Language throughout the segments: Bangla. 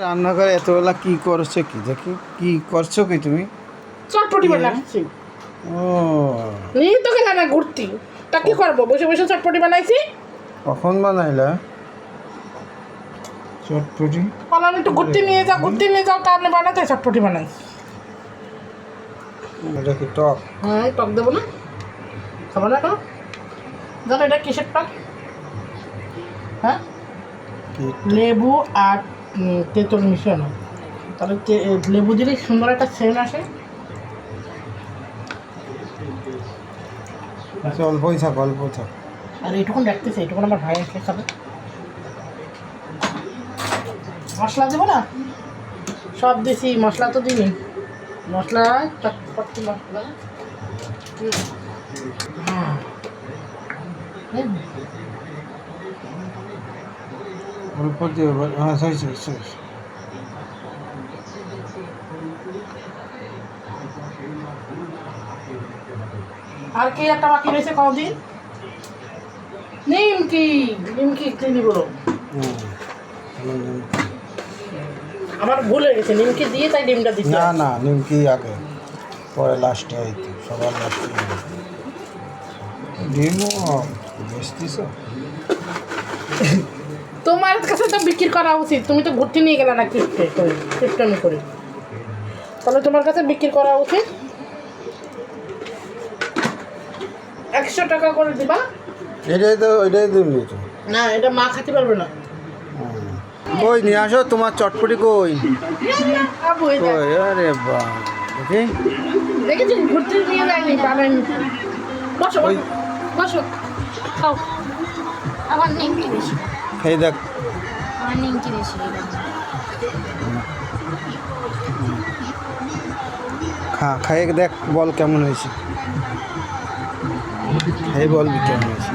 রান্নাঘরে এতবেলা কি করছো কি দেখি কি করছো কি তুমি? চটপটি বানাচ্ছি। ও নিয়ে তো গেলে না ঘুরতি, তা কি করবো, বসে বসে চটপটি বানাইছি। কখন বানাইলা চটপটি? বললাম একটু ঘুরতে নিয়ে যাও তাহলে বানাতে চটপটি বানাই। এটা কি টক? হ্যাঁ টক দেবো না, খাবো না টক? জানো এটা কিসের টক? হ্যাঁ কি লেবু আর তেঁতুল মিশানো, তাহলে লেবু দিলে সুন্দর একটা সেন্ট আসে। আচ্ছা, অল্পই থাক অল্প থাক। আর এইটুকুন রাখতেছে, এইটুকুন আমার ভাই আসলে খাবে। মশলা দেবো না, সব দিছি, মশলা তো দিই মশলা, চটপটি মশলা। হ্যাঁ অল্প দিয়ে হ্যাঁ সেই আর কি একটা বাকি রয়েছে কদিন, নিমকি। নিমকি চিনি গুঁড়ো আমার ভুল হয়ে গেছে, নিমকি দিয়ে তাই ডিমটা দিচ্ছি। না না, নিমকি আগে, পরে লাস্টে হইতো, সবার লাস্টে ডিমও বেচতিস। তোমার কাছে তো বিক্রি করা উচিত, তুমি তো ঘুরতে নিয়ে গেলে না কিপটামি করে, তাহলে তোমার কাছে বিক্রি করা উচিত। 100 টাকা করে দিবা। এটাই দিবি তো। না এটা মা খেতে পারবে না। কই নিয়ে আসো তোমার চটপটি কই? আবু এই দেখ। কই আরে বাহ, দেখি দেখেছি ঘুরতে নিয়ে যায়নি, পাবেন। বসো ওই বসো খাও। আমার নিমকি বেশি, খাই দেখ। আমার নিমকি বেশি। খাই দেখ, বল কেমন হয়েছে, খাই বলবি কেমন হয়েছে।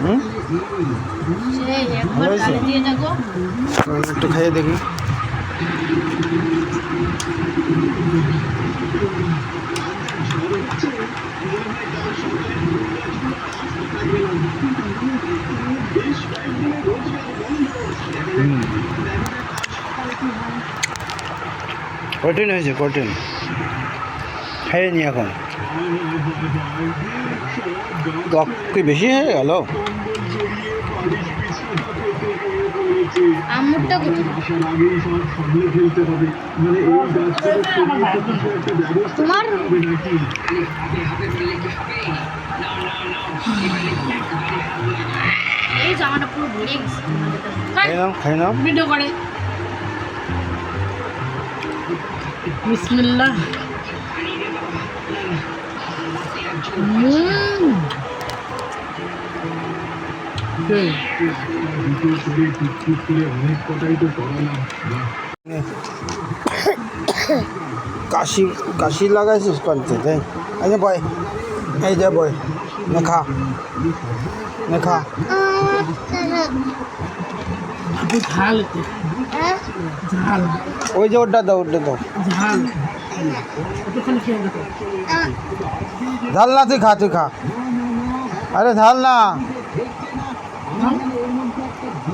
হুম, সেই একবার ভালো হয়েছে? গালি দিয়ে দেখো। একটু খাইয়ে দেখি। কঠিন হয়েছে, কঠিন। খাইয়ে নি এখন, টক কি বেশি হয়ে গেল? আমুরটা কোথায়? তোমার এই জামাটা পুরো ভরে গেছে। খাই নাও। ভিডিও করে। বিসমিল্লাহ। কাশি কাশি লাগাইছিস করতে তাই? আচ্ছা বয়, এই যে বয়, খা খা। আপনি ঝাল এতে, ঝাল ওই যে ওটা দাও, ওটা দাও। ঝাল একটুখানি খেয়ে দেখো। ঝাল না, তুই খা, তুই খা। আরে ঝাল না।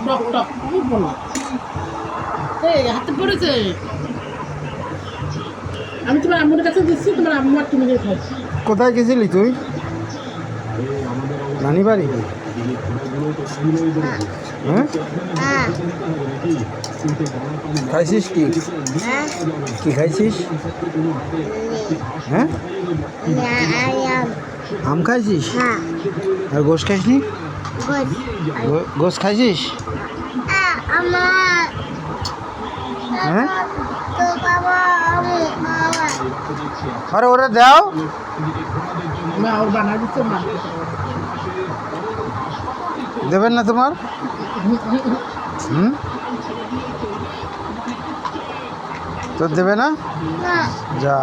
টক টক খুব বলো, এই হাতে পড়েছে। আমি তোমার আম্মুর কাছে দিচ্ছি, তোমার আম্মু আর তুমি দিয়ে খাচ্ছি। কোথায় গেছিলি তুই? নানি বাড়ি? হ্যাঁ, খাইছিস কি? কি খাইছিস? হ্যাঁ, আম খাইছিস? আর গোশ খাইসনি? গোশ খাইছিস? হ্যাঁ, আরে ওরা দাও। আমি আর বানা দিচ্ছে মা। দেবেন না তোমার? হুম, তো দেবে না? যা